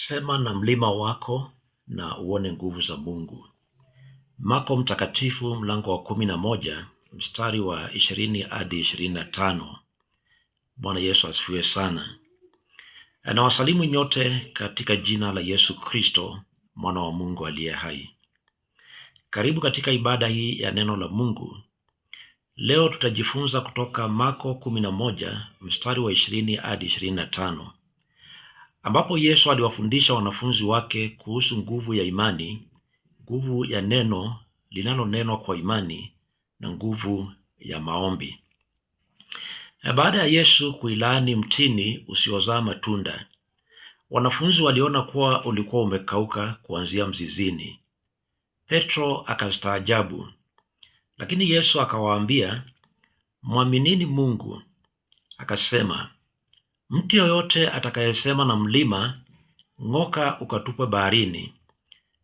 Sema na mlima wako na uone nguvu za Mungu. Marko mtakatifu mlango wa 11 mstari wa 20 hadi 25. Bwana Yesu asifiwe sana. Nawasalimu nyote katika jina la Yesu Kristo, mwana wa Mungu aliye hai. Karibu katika ibada hii ya neno la Mungu. Leo tutajifunza kutoka Marko 11 mstari wa 20 hadi 25. Ambapo Yesu aliwafundisha wanafunzi wake kuhusu nguvu ya imani, nguvu ya neno linalonenwa kwa imani na nguvu ya maombi. Baada ya Yesu kuilaani mtini usiozaa matunda, wanafunzi waliona kuwa ulikuwa umekauka kuanzia mzizini. Petro akastaajabu, lakini Yesu akawaambia, "Mwaminini Mungu." Akasema, "Mtu yoyote atakayesema na mlima, ng'oka ukatupwe baharini,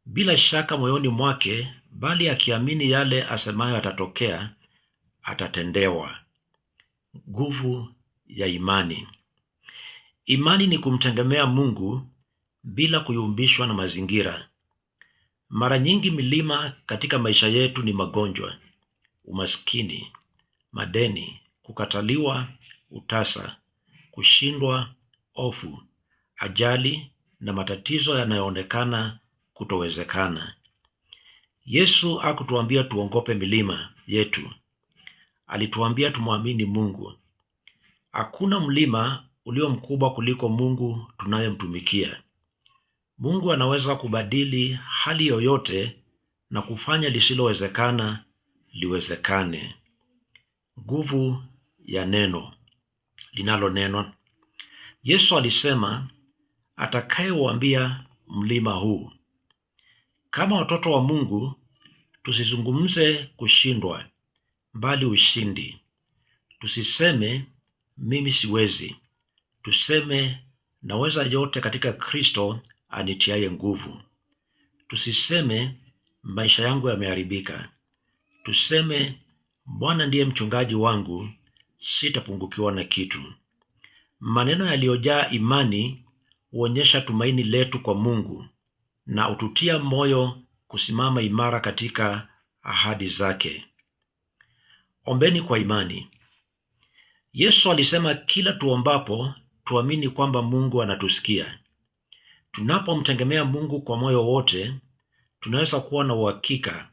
bila shaka moyoni mwake, bali akiamini yale asemayo atatokea, atatendewa." Nguvu ya imani. Imani ni kumtegemea Mungu bila kuyumbishwa na mazingira. Mara nyingi milima katika maisha yetu ni magonjwa, umaskini, madeni, kukataliwa, utasa, kushindwa, hofu, ajali na matatizo yanayoonekana kutowezekana. Yesu hakutuambia tuongope milima yetu. Alituambia tumwamini Mungu. Hakuna mlima ulio mkubwa kuliko Mungu tunayemtumikia. Mungu anaweza kubadili hali yoyote na kufanya lisilowezekana liwezekane. Nguvu ya neno linalonenwa. Yesu alisema, atakayeuambia mlima huu. Kama watoto wa Mungu, tusizungumze kushindwa, bali ushindi. Tusiseme mimi siwezi. Tuseme naweza yote katika Kristo anitiaye nguvu. Tusiseme maisha yangu yameharibika. Tuseme Bwana ndiye mchungaji wangu, sitapungukiwa na kitu. Maneno yaliyojaa imani huonyesha tumaini letu kwa Mungu na ututia moyo kusimama imara katika ahadi zake. Ombeni kwa imani. Yesu alisema kila tuombapo tuamini kwamba Mungu anatusikia. Tunapomtegemea Mungu kwa moyo wote, tunaweza kuwa na uhakika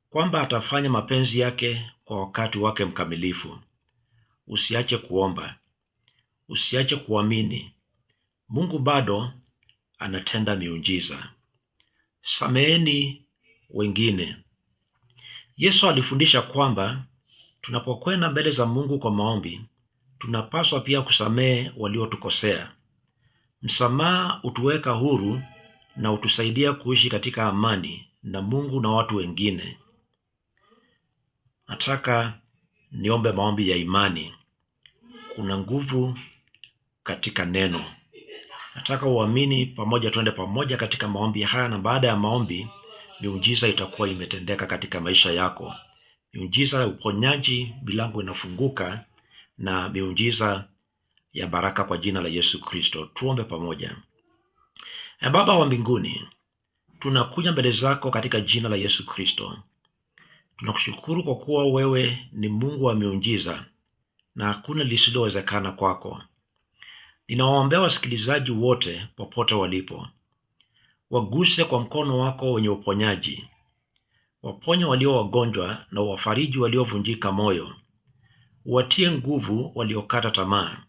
kwamba atafanya mapenzi yake kwa wakati wake mkamilifu. Usiache kuomba. Usiache kuamini. Mungu bado anatenda miujiza. Sameheni wengine. Yesu alifundisha kwamba tunapokwenda mbele za Mungu kwa maombi, tunapaswa pia kusamehe waliotukosea. Msamaha utuweka huru na utusaidia kuishi katika amani na Mungu na watu wengine. Nataka niombe maombi ya imani. Kuna nguvu katika neno. Nataka uamini pamoja, tuende pamoja katika maombi haya, na baada ya maombi miujiza itakuwa imetendeka katika maisha yako. Miujiza ya uponyaji, milango inafunguka, na miujiza ya baraka kwa jina la Yesu Kristo. Tuombe pamoja. Baba wa mbinguni, tunakuja mbele zako katika jina la Yesu Kristo. Tunakushukuru kwa kuwa wewe ni Mungu wa miujiza na hakuna lisilowezekana kwako. Ninawaombea wasikilizaji wote popote walipo. Waguse kwa mkono wako wenye uponyaji. Waponye walio wagonjwa na wafariji waliovunjika moyo. Watie nguvu waliokata tamaa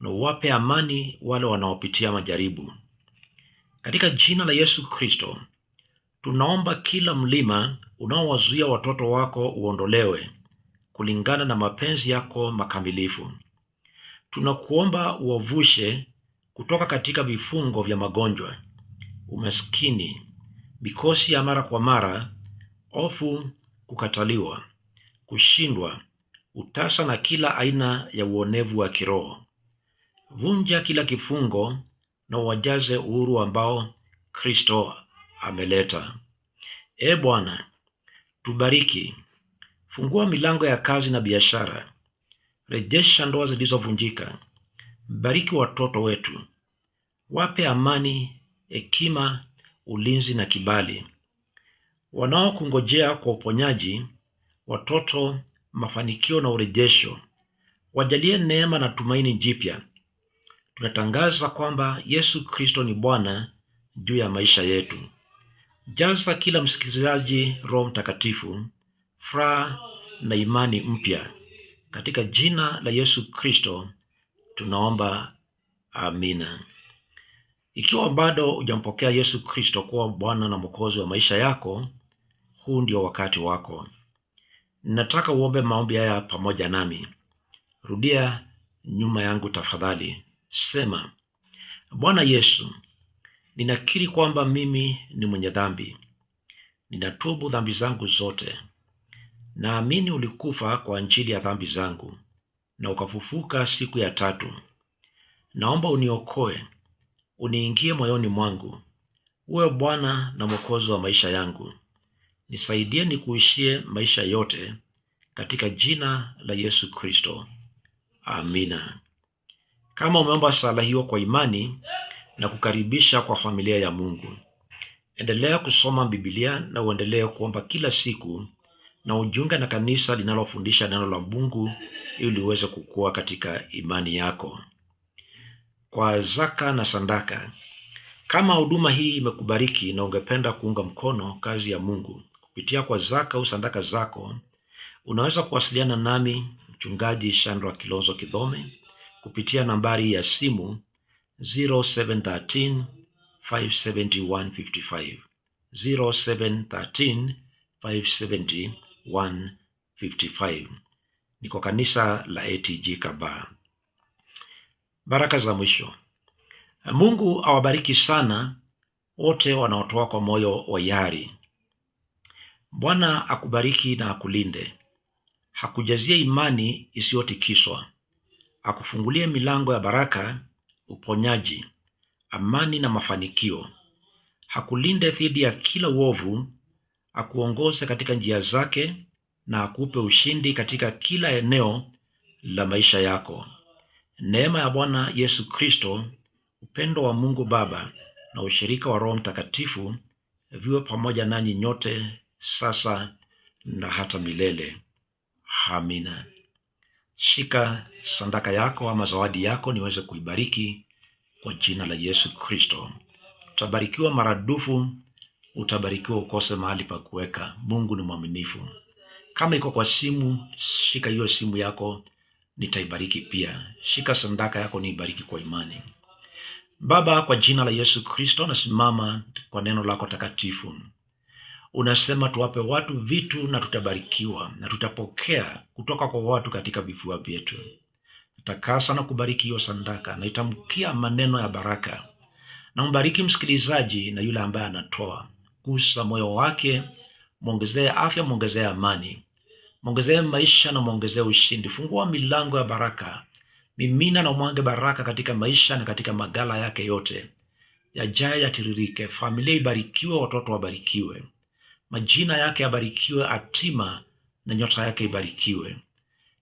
na uwape amani wale wanaopitia majaribu. Katika jina la Yesu Kristo, tunaomba kila mlima unaowazuia watoto wako uondolewe kulingana na mapenzi yako makamilifu. Tunakuomba uwavushe kutoka katika vifungo vya magonjwa, umaskini, mikosi ya mara kwa mara, hofu, kukataliwa, kushindwa, utasa na kila aina ya uonevu wa kiroho. Vunja kila kifungo na uwajaze uhuru ambao Kristo ameleta. Bwana, tubariki. Fungua milango ya kazi na biashara. Rejesha ndoa zilizovunjika. Bariki watoto wetu. Wape amani hekima, ulinzi na kibali. Wanaokungojea kwa uponyaji, watoto, mafanikio na urejesho, wajalie neema na tumaini jipya. Tunatangaza kwamba Yesu Kristo ni Bwana juu ya maisha yetu. Jaza kila msikilizaji Roho Mtakatifu, furaha na imani mpya. Katika jina la Yesu Kristo tunaomba, amina. Ikiwa bado hujampokea Yesu Kristo kuwa Bwana na Mwokozi wa maisha yako, huu ndio wakati wako. Nataka uombe maombi haya pamoja nami. Rudia nyuma yangu tafadhali. Sema: Bwana Yesu, ninakiri kwamba mimi ni mwenye dhambi. Ninatubu dhambi zangu zote. Naamini ulikufa kwa ajili ya dhambi zangu na ukafufuka siku ya tatu. Naomba uniokoe, uniingie moyoni mwangu, uwe Bwana na Mwokozi wa maisha yangu. Nisaidie nikuishie maisha yote katika jina la Yesu Kristo. Amina. Kama umeomba sala hiyo kwa imani, na kukaribisha kwa familia ya Mungu. Endelea kusoma Biblia na uendelee kuomba kila siku, na ujiunge na kanisa linalofundisha neno la Mungu ili uweze kukua katika imani yako. Kwa zaka na sadaka. Kama huduma hii imekubariki na ungependa kuunga mkono kazi ya Mungu kupitia kwa zaka au sadaka zako, unaweza kuwasiliana nami Mchungaji Shandra Kilonzo Kidhome kupitia nambari ya simu 0713 570 155, 0713 570 155. Niko kanisa la ATG Kaba. Baraka za mwisho. Mungu awabariki sana wote wanaotoa kwa moyo wa hiari. Bwana akubariki na akulinde, hakujazie imani isiyotikiswa, akufungulie milango ya baraka, uponyaji, amani na mafanikio, hakulinde dhidi ya kila uovu, akuongoze katika njia zake na akupe ushindi katika kila eneo la maisha yako. Neema ya Bwana Yesu Kristo, upendo wa Mungu Baba na ushirika wa Roho Mtakatifu viwe pamoja nanyi nyote sasa na hata milele. Amina. Shika sadaka yako ama zawadi yako niweze kuibariki kwa jina la Yesu Kristo. Utabarikiwa maradufu, utabarikiwa ukose mahali pa kuweka. Mungu ni mwaminifu. Kama iko kwa simu, shika hiyo simu yako, nitaibariki pia. Shika sadaka yako, niibariki kwa imani. Baba, kwa jina la Yesu Kristo nasimama kwa neno lako takatifu. Unasema tuwape watu vitu na tutabarikiwa na tutapokea kutoka kwa watu katika vifua vyetu. Takasa na kubariki hiyo sadaka na itamkia maneno ya baraka. Na mbariki msikilizaji na yule ambaye anatoa. Gusa moyo wake, muongezee afya, muongezee amani, muongezee maisha na muongezee ushindi. Fungua milango ya baraka. Mimina na mwange baraka katika maisha na katika magala yake yote. Yajae yatiririke. Familia ibarikiwe, watoto wabarikiwe. Majina yake yabarikiwe, hatima na nyota yake ibarikiwe.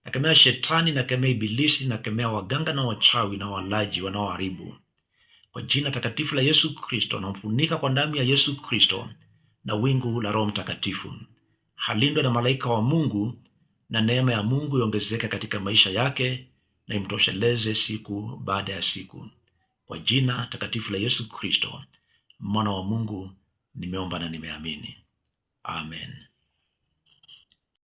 Nakemea shetani, nakemea ibilisi, nakemea waganga na wachawi na walaji wanaoharibu. Kwa jina takatifu la Yesu Kristo, namfunika kwa damu ya Yesu Kristo na wingu la Roho Mtakatifu. Halindwe na malaika wa Mungu, na neema ya Mungu iongezeke katika maisha yake na imtosheleze siku baada ya siku. Kwa jina takatifu la Yesu Kristo, mwana wa Mungu, nimeomba na nimeamini. Amen.